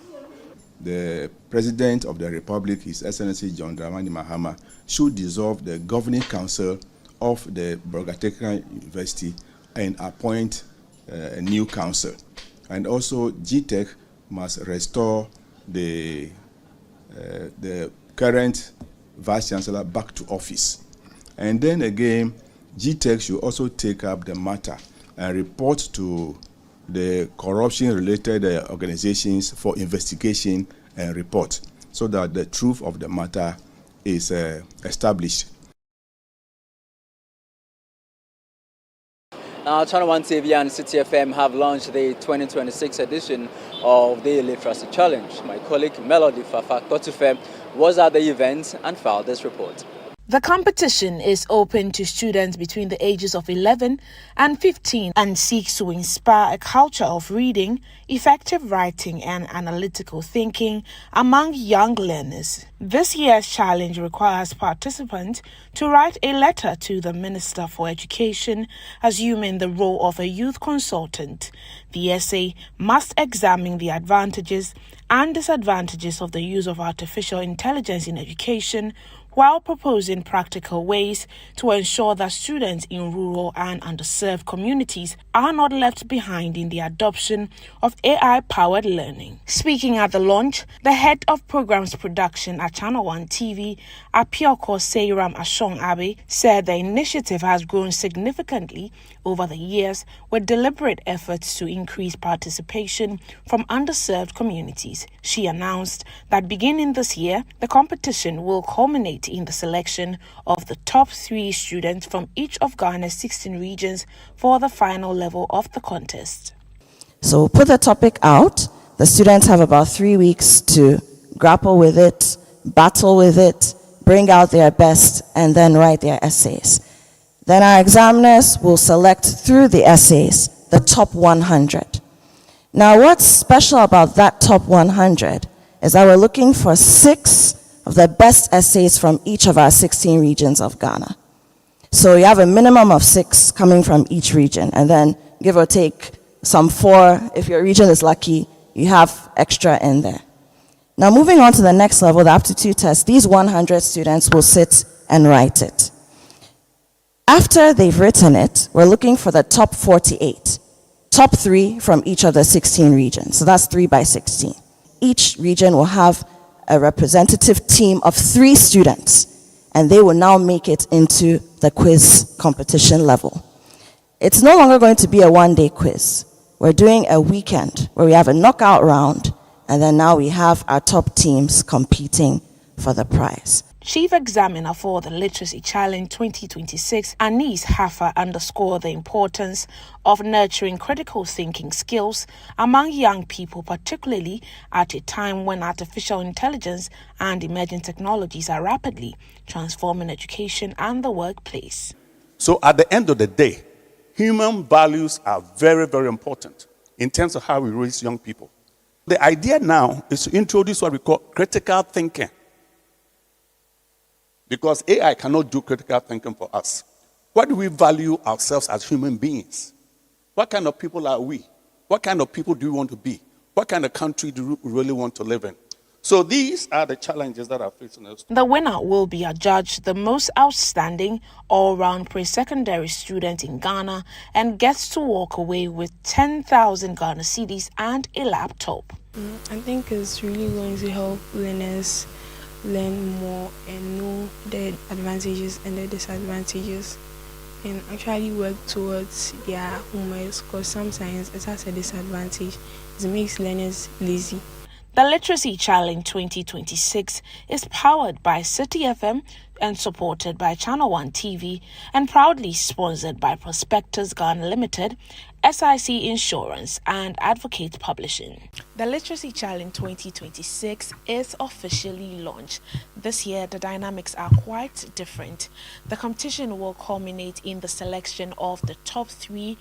S11: The President of the Republic, His Excellency John Dramani Mahama, should dissolve the governing council of the Bolgatanga University and appoint a new council. And also, GTech must restore the current Vice-Chancellor back to office. And then again, GTech should also take up the matter and report to the corruption-related organizations for investigation and report, so that the truth of the matter is established.
S1: Now, Channel 1 TV and City FM have launched the 2026 edition of the Literacy Challenge. My colleague Melody Fafa Kotufe was at the event and filed this report.
S12: The competition is open to students between the ages of 11 and 15 and seeks to inspire a culture of reading, effective writing, and analytical thinking among young learners. This year's challenge requires participants to write a letter to the Minister for Education, assuming the role of a youth consultant. The essay must examine the advantages and disadvantages of the use of artificial intelligence in education, while proposing practical ways to ensure that students in rural and underserved communities are not left behind in the adoption of AI-powered learning. Speaking at the launch, the head of programs production at Channel 1 TV, Apioko Seiram Ashong Abe, said the initiative has grown significantly over the years with deliberate efforts to increase participation from underserved communities. She announced that beginning this year, the competition will culminate in the selection of the top 3 students from each of Ghana's 16 regions for the final level of the contest.
S13: So put the topic out. The students have about 3 weeks to grapple with it, battle with it, bring out their best, and then write their essays. Then our examiners will select through the essays the top 100. Now, what's special about that top 100 is that we're looking for 6 of the best essays from each of our 16 regions of Ghana. So you have a minimum of 6 coming from each region, and then give or take some 4. If your region is lucky, you have extra in there. Now, moving on to the next level, the aptitude test, these 100 students will sit and write it. After they've written it, we're looking for the top 48, top 3 from each of the 16 regions. So that's 3 by 16. Each region will have a representative team of 3 students, and they will now make it into the quiz competition level. It's no longer going to be a one-day quiz. We're doing a weekend where we have a knockout round, and then now we have our top teams competing for the prize.
S12: Chief Examiner for the Literacy Challenge 2026, Anis Hafa, underscored the importance of nurturing critical thinking skills among young people, particularly at a time when artificial intelligence and emerging technologies are rapidly transforming education and the workplace.
S14: So at the end of the day, human values are very, very important in terms of how we raise young people. The idea now is to introduce what we call critical thinking. Because AI cannot do critical thinking for us. What do we value ourselves as human beings? What kind of people are we? What kind of people do we want to be? What kind of country do we really want to live in? So these are the challenges that are facing us.
S12: The winner will be adjudged the most outstanding all-round pre-secondary student in Ghana and gets to walk away with 10,000 Ghana cedis and a laptop.
S15: I think it's really going to help learners learn more and know the advantages and the disadvantages and actually work towards their homeworks, because sometimes it has a disadvantage. It makes learners lazy.
S12: The Literacy Challenge 2026 is powered by City FM and supported by Channel 1 TV and proudly sponsored by Prospectus Ghana Limited, SIC Insurance and Advocate Publishing. The Literacy Challenge 2026 is officially launched. This year, the dynamics are quite different. The competition will culminate in the selection of the top 3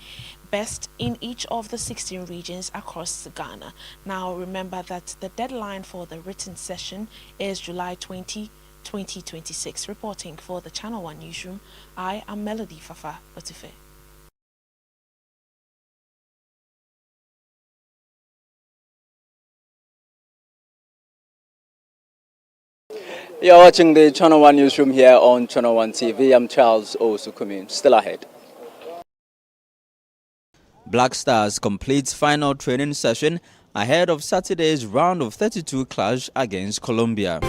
S12: best in each of the 16 regions across Ghana. Now, remember that the deadline for the written session is July 20, 2026. Reporting for the Channel 1 Newsroom, I am Melody Fafa Otife.
S1: You're watching the Channel 1 Newsroom here on Channel 1 TV. I'm Charles Osukumi. Still ahead. Black Stars completes final training session ahead of Saturday's round of 32 clash against Colombia.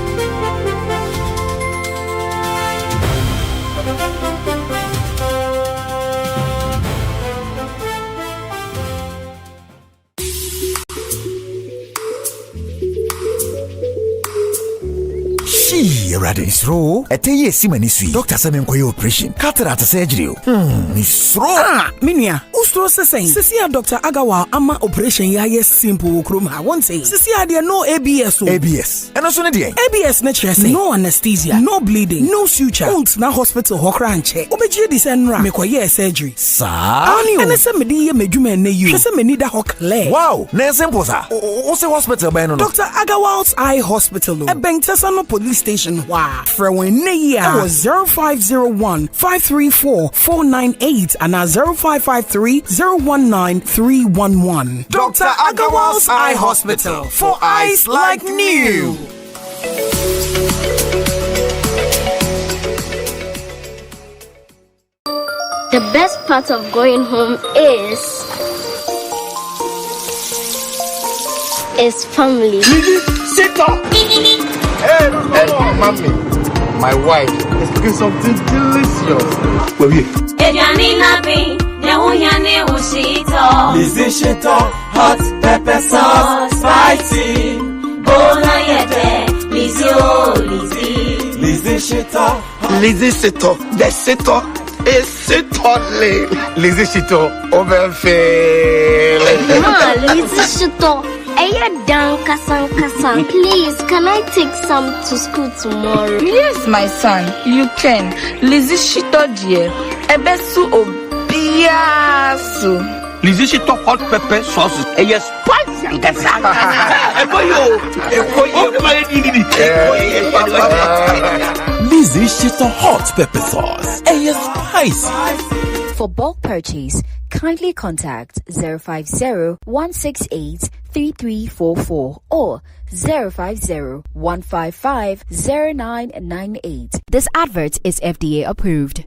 S16: Radisro, a teye simani sui. Doctor Samen Koyo operation. Cataract surgery. Nisro.
S17: Minia. Ustro sesen. Sisia Dr. Agawa ama operation ya yes simple krom ha won't say. Sisia there no ABS.
S16: ABS. And also there.
S17: ABS natural say. No anesthesia, no bleeding, no suture. Won't na hospital hokra anche. Obeji di senra. Mekoye surgery.
S16: Sa.
S17: Ani o. Enese medi ye mejume ne you. Hwese me need ho clear.
S16: Wow. Na simple sa. O se hospital by no.
S17: Dr. Agawa's Eye Hospital. E Bentesano Police Station. Wow. For when it was 0501 534 498 and 0553 019 311.
S16: Dr. Agawa's Eye Hospital for eyes like new.
S18: The best part of going home is family.
S16: Sit up.
S19: Hey, mommy, my wife is cooking something delicious.
S20: Lizzie Shito, hot pepper sauce, spicy. Bona yete, Lizzie, oh Lizzie. Lizzie Shito,
S19: Lizzie Shito, the Shito is Shito. Lizzie Shito, overfill.
S18: Lizzie Shito. Please, can I take some to school tomorrow?
S28: Yes, my son, you can. Lizzie Shito dear. Ebesu obiasu.
S19: Lizzie Shito hot pepper sauce. Yes, spicy and
S16: Lizzie Shito hot pepper sauce. Yes, spicy.
S29: For bulk purchase, kindly contact 050-168-3344 or 050-155-0998. This advert is FDA approved.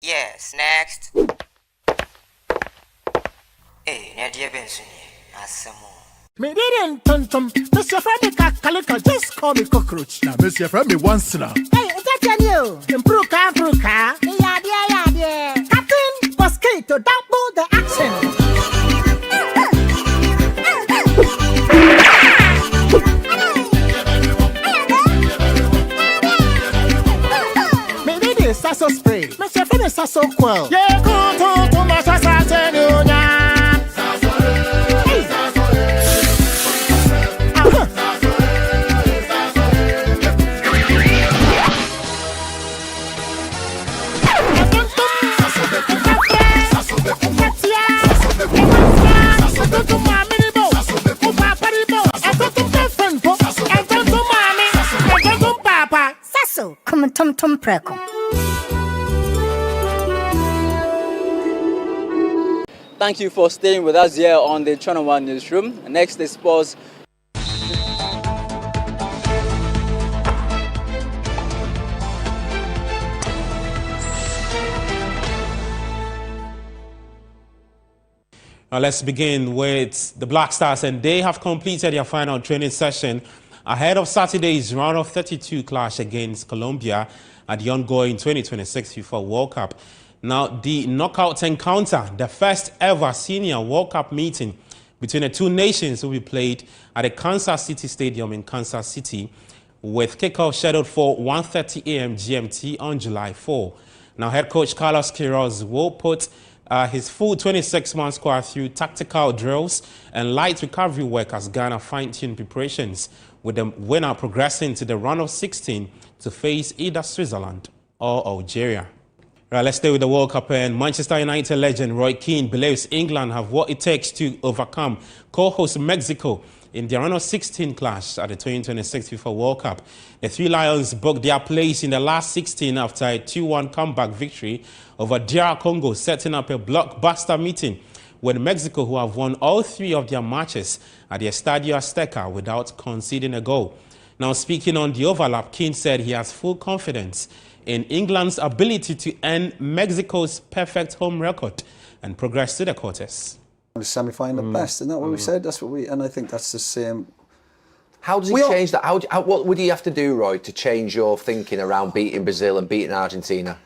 S30: Yes, next. Hey, Nadia Benson, Asamo.
S31: Me didn't tum. Mr. Freddy Calico, just call me cockroach. Now, Mr. Freddy once now.
S21: Hey, is that you? Impruka. Yeah. Captain Mosquito, double the action.
S31: so quell. Yeah, go to my sasa.
S2: Tum preko.
S1: Thank you for staying with us here on the Channel One Newsroom. Next is sports.
S3: Now let's begin with the Black Stars, and they have completed their final training session ahead of Saturday's round of 32 clash against Colombia at the ongoing 2026 FIFA World Cup. Now, the knockout encounter, the first ever senior World Cup meeting between the two nations, will be played at the Kansas City Stadium in Kansas City, with kickoff scheduled for 1:30 a.m. GMT on July 4. Now, head coach Carlos Queiroz will put his full 26-man squad through tactical drills and light recovery work as Ghana fine-tune preparations, with the winner progressing to the round of 16 to face either Switzerland or Algeria. Right, let's stay with the World Cup, and Manchester United legend Roy Keane believes England have what it takes to overcome co-host Mexico in the round of 16 clash at the 2026 FIFA World Cup. The Three Lions booked their place in the last 16 after a 2-1 comeback victory over DR Congo, setting up a blockbuster meeting with Mexico, who have won all 3 of their matches at the Estadio Azteca without conceding a goal. Now, speaking on the overlap, Keane said he has full confidence in England's ability to end Mexico's perfect home record and progress to the quarters.
S4: The semi-final best, isn't that what we said? That's what and I think that's the same.
S5: How does he change that? What would he have to do, Roy, to change your thinking around beating Brazil and beating Argentina?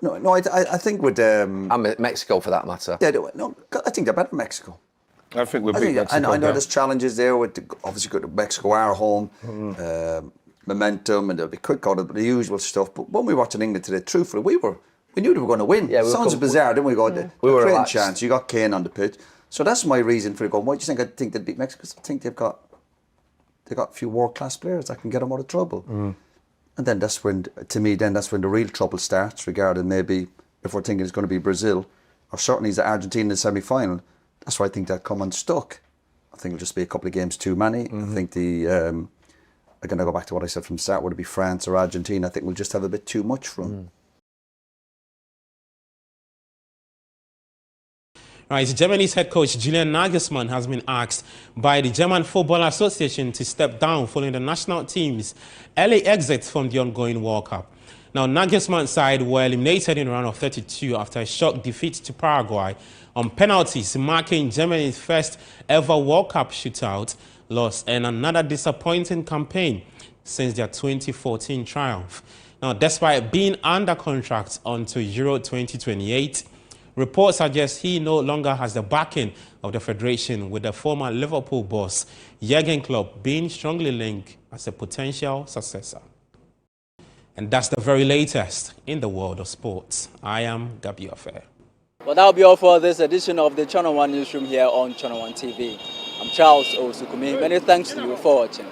S4: No, I think with
S5: and Mexico for that matter.
S4: Yeah, no, I think they're better than Mexico.
S11: I think we'll beat Mexico.
S4: I know there's challenges there with obviously got Mexico our home, momentum, and they'll be quick on it, the usual stuff. But when we watched England today, truthfully, we knew they were going to win. Yeah, sounds bizarre, didn't we? We were a chance. You got Kane on the pitch, so that's my reason for going. Why do you think I think they'd beat Mexico? I think they've got a few world-class players that can get them out of trouble. And then that's when, to me, that's when the real trouble starts, regarding maybe if we're thinking it's going to be Brazil, or certainly it's Argentina in the semi-final. That's why I think they'll come unstuck. I think it'll just be a couple of games too many. I think I'm going to go back to what I said from the start, would it be France or Argentina? I think we'll just have a bit too much for them.
S3: Right, Germany's head coach Julian Nagelsmann has been asked by the German Football Association to step down following the national team's early exit from the ongoing World Cup. Now, Nagelsmann's side were eliminated in the round of 32 after a shock defeat to Paraguay on penalties, marking Germany's first ever World Cup shootout loss and another disappointing campaign since their 2014 triumph. Now, despite being under contract until Euro 2028, reports suggest he no longer has the backing of the federation, with the former Liverpool boss Jurgen Klopp being strongly linked as a potential successor. And that's the very latest in the world of sports. I am Gabi Affair.
S1: Well, that'll be all for this edition of the Channel One Newsroom here on Channel One TV. I'm Charles Osukumi. Many thanks to you for watching.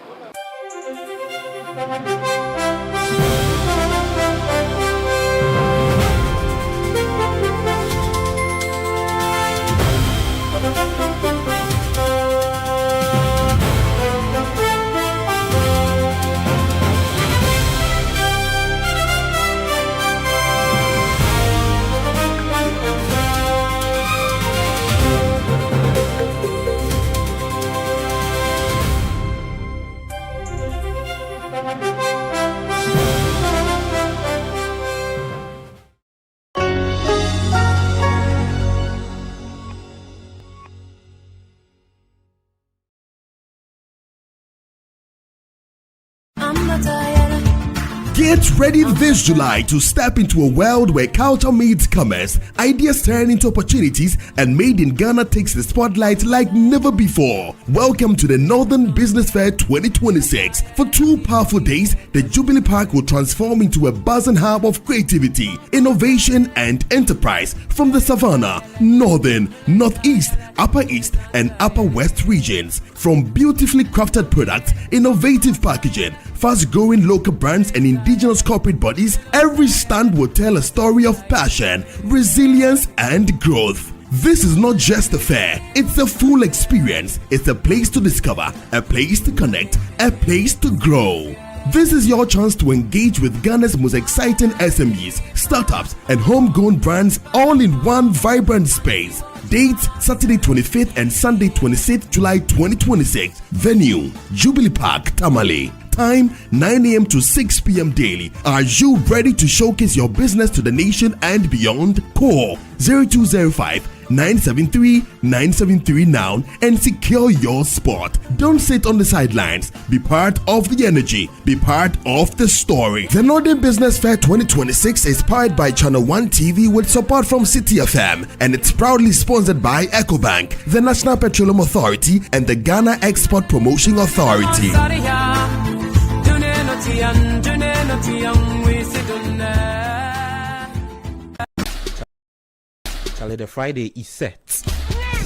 S2: Get ready this July to step into a world where culture meets commerce, ideas turn into opportunities, and Made in Ghana takes the spotlight like never before. Welcome to the Northern Business Fair 2026. For 2 powerful days, the Jubilee Park will transform into a buzzing hub of creativity, innovation, and enterprise from the Savannah, Northern, Northeast, Upper East, and Upper West regions. From beautifully crafted products, innovative packaging, fast-growing local brands, and indigenous corporate bodies, every stand will tell a story of passion, resilience, and growth. This is not just a fair, it's a full experience. It's a place to discover, a place to connect, a place to grow. This is your chance to engage with Ghana's most exciting SMEs, startups, and homegrown brands all in one vibrant space. Dates Saturday 25th and Sunday 26th July 2026. Venue Jubilee Park, Tamale. Time 9 a.m. to 6 p.m. daily. Are you ready to showcase your business to the nation and beyond? Call 0205-973-973 now and secure your spot. Don't sit on the sidelines. Be part of the energy. Be part of the story. The Northern Business Fair 2026 is powered by Channel 1 TV with support from City FM, and it's proudly sponsored by EcoBank, the National Petroleum Authority, and the Ghana Export Promotion Authority.
S3: The Friday is set.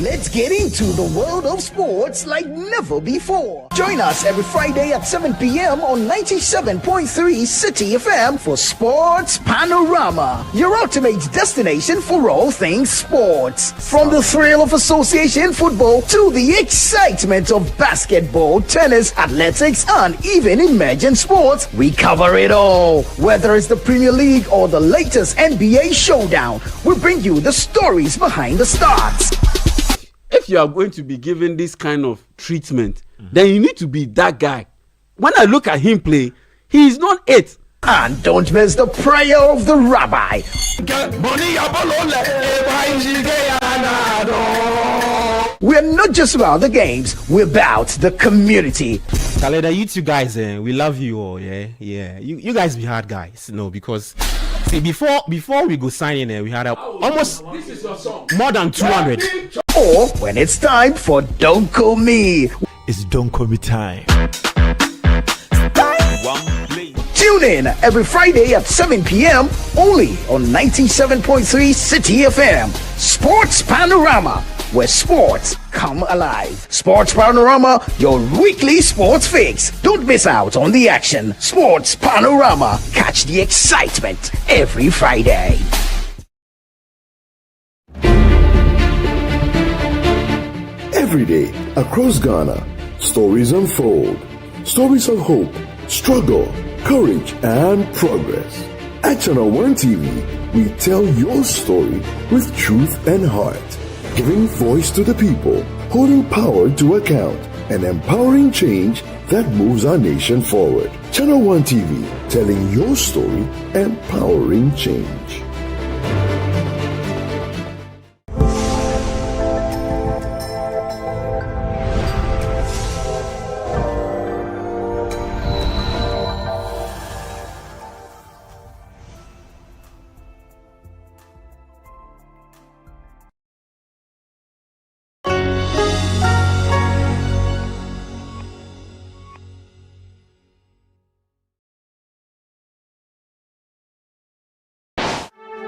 S6: Let's get into the world of sports like never before. Join us every Friday at 7 p.m. on 97.3 City FM for Sports Panorama, your ultimate destination for all things sports. From the thrill of association football to the excitement of basketball, tennis, athletics, and even emerging sports, we cover it all. Whether it's the Premier League or the latest NBA showdown, we bring you the stories behind the stars.
S7: If you are going to be given this kind of treatment, then you need to be that guy. When I look at him play, he is not it.
S6: And don't miss the prayer of the rabbi. We're not just about the games, we're about the community.
S3: Kaleda, you two guys, we love you all, yeah. You guys be hard guys, because see, before we go sign in, we had almost more than 200.
S6: Or when it's time for Don't Call Me.
S16: It's Don't Call Me time.
S6: Tune in every Friday at 7 p.m. only on 97.3 City FM. Sports Panorama, where sports come alive. Sports Panorama, your weekly sports fix. Don't miss out on the action. Sports Panorama. Catch the excitement every Friday.
S8: Every day, across Ghana, stories unfold. Stories of hope, struggle, courage, and progress. At Channel 1 TV, we tell your story with truth and heart, giving voice to the people, holding power to account, and empowering change that moves our nation forward. Channel 1 TV, telling your story, empowering change.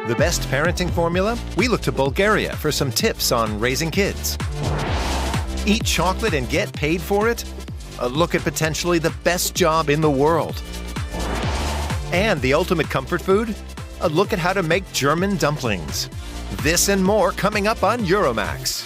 S10: The best parenting formula? We look to Bulgaria for some tips on raising kids. Eat chocolate and get paid for it? Look at potentially the best job in the world. And the ultimate comfort food? A look at how to make German dumplings. This and more coming up on Euromax.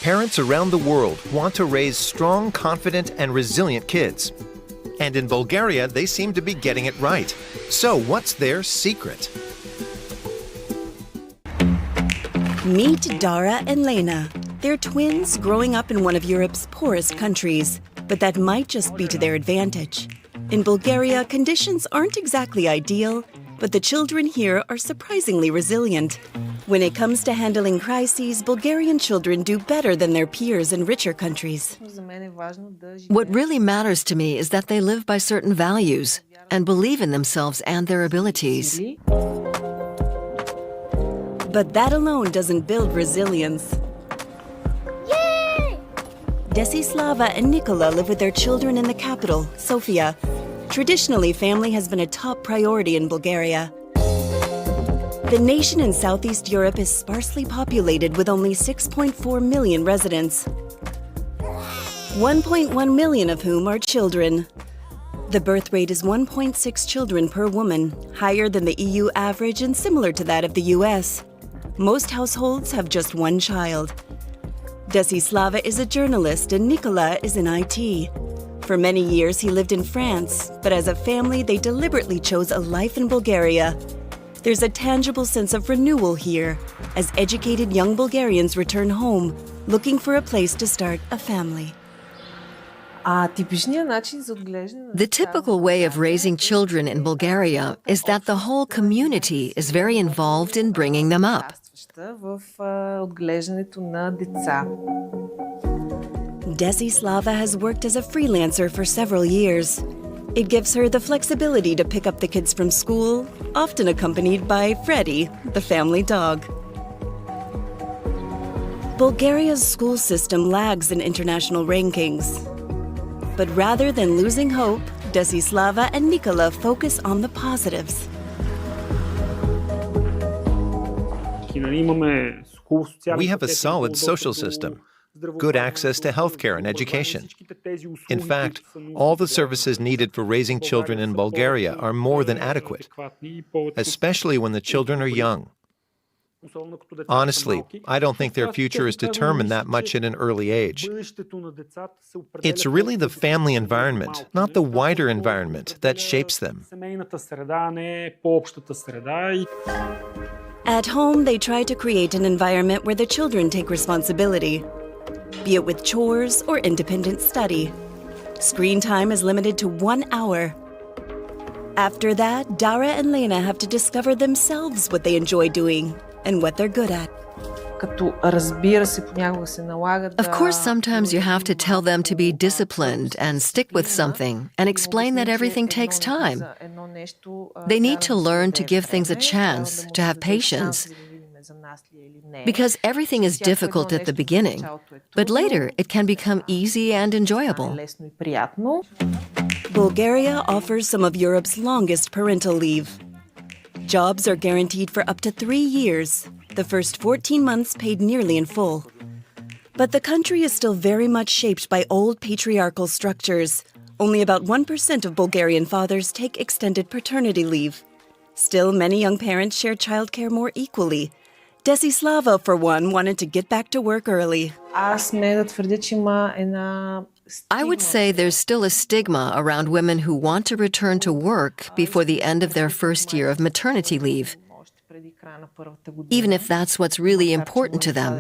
S10: Parents around the world want to raise strong, confident, and resilient kids. And in Bulgaria, they seem to be getting it right. So what's their secret?
S22: Meet Dara and Lena. They're twins growing up in one of Europe's poorest countries, but that might just be to their advantage. In Bulgaria, conditions aren't exactly ideal, but the children here are surprisingly resilient. When it comes to handling crises, Bulgarian children do better than their peers in richer countries.
S9: What really matters to me is that they live by certain values and believe in themselves and their abilities.
S22: But that alone doesn't build resilience. Desislava and Nikola live with their children in the capital, Sofia. Traditionally, family has been a top priority in Bulgaria. The nation in Southeast Europe is sparsely populated with only 6.4 million residents, 1.1 million of whom are children. The birth rate is 1.6 children per woman, higher than the EU average and similar to that of the US. Most households have just one child. Desislava is a journalist and Nikola is in IT. For many years, he lived in France, but as a family, they deliberately chose a life in Bulgaria. There's a tangible sense of renewal here, as educated young Bulgarians return home, looking for a place to start a family.
S9: The typical way of raising children in Bulgaria is that the whole community is very involved in bringing them up.
S22: Desislava has worked as a freelancer for several years. It gives her the flexibility to pick up the kids from school, often accompanied by Freddie, the family dog. Bulgaria's school system lags in international rankings. But rather than losing hope, Desislava and Nikola focus on the positives.
S10: We have a solid social system, good access to healthcare and education. In fact, all the services needed for raising children in Bulgaria are more than adequate, especially when the children are young. Honestly, I don't think their future is determined that much at an early age. It's really the family environment, not the wider environment, that shapes them.
S22: At home, they try to create an environment where the children take responsibility, be it with chores or independent study. Screen time is limited to 1 hour. After that, Dara and Lena have to discover themselves what they enjoy doing and what they're good at.
S9: Of course, sometimes you have to tell them to be disciplined and stick with something and explain that everything takes time. They need to learn to give things a chance, to have patience, because everything is difficult at the beginning, but later it can become easy and enjoyable.
S22: Bulgaria offers some of Europe's longest parental leave. Jobs are guaranteed for up to 3 years, the first 14 months paid nearly in full. But the country is still very much shaped by old patriarchal structures. Only about 1% of Bulgarian fathers take extended paternity leave. Still, many young parents share childcare more equally. Desislava, for one, wanted to get back to work early.
S9: I would say there's still a stigma around women who want to return to work before the end of their first year of maternity leave, even if that's what's really important to them.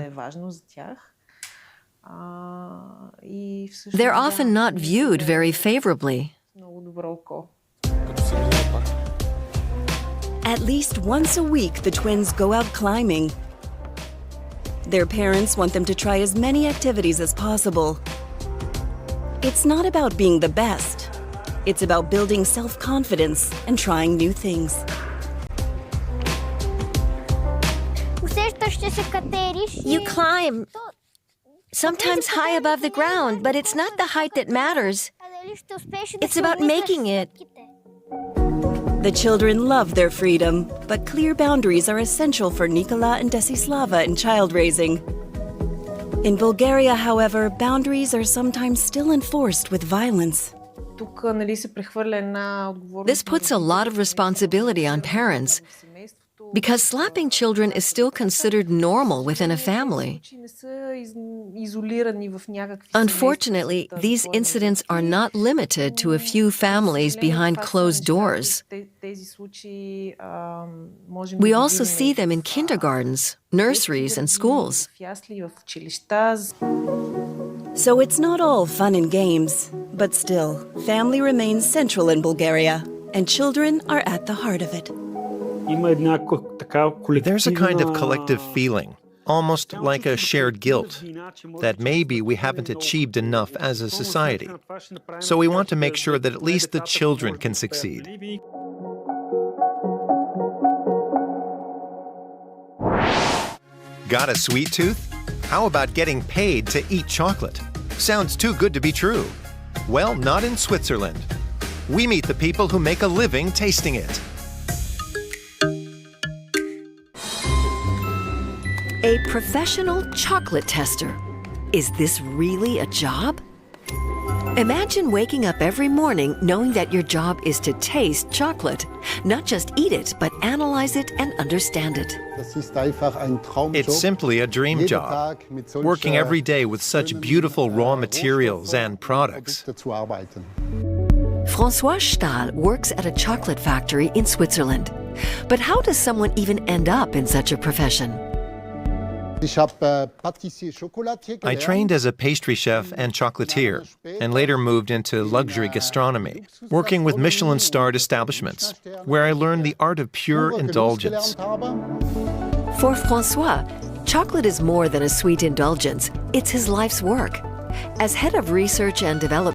S9: They're often not viewed very favorably.
S22: At least once a week, the twins go out climbing. Their parents want them to try as many activities as possible. It's not about being the best. It's about building self-confidence and trying new things.
S12: You climb, sometimes high above the ground, but it's not the height that matters. It's about making it.
S22: The children love their freedom, but clear boundaries are essential for Nikola and Desislava in child raising. In Bulgaria, however, boundaries are sometimes still enforced with violence.
S9: This puts a lot of responsibility on parents, because slapping children is still considered normal within a family. Unfortunately, these incidents are not limited to a few families behind closed doors. We also see them in kindergartens, nurseries, and schools.
S22: So it's not all fun and games. But still, family remains central in Bulgaria, and children are at the heart of it.
S10: There's a kind of collective feeling, almost like a shared guilt, that maybe we haven't achieved enough as a society. So we want to make sure that at least the children can succeed. Got a sweet tooth? How about getting paid to eat chocolate? Sounds too good to be true. Well, not in Switzerland. We meet the people who make a living tasting it.
S9: A professional chocolate tester. Is this really a job? Imagine waking up every morning knowing that your job is to taste chocolate. Not just eat it, but analyze it and understand it.
S10: It's simply a dream job, working every day with such beautiful raw materials and products.
S9: François Stahl works at a chocolate factory in Switzerland. But how does someone even end up in such a profession?
S10: I trained as a pastry chef and chocolatier, and later moved into luxury gastronomy, working with Michelin-starred establishments, where I learned the art of pure indulgence.
S9: For François, chocolate is more than a sweet indulgence. It's his life's work. As head of research and development,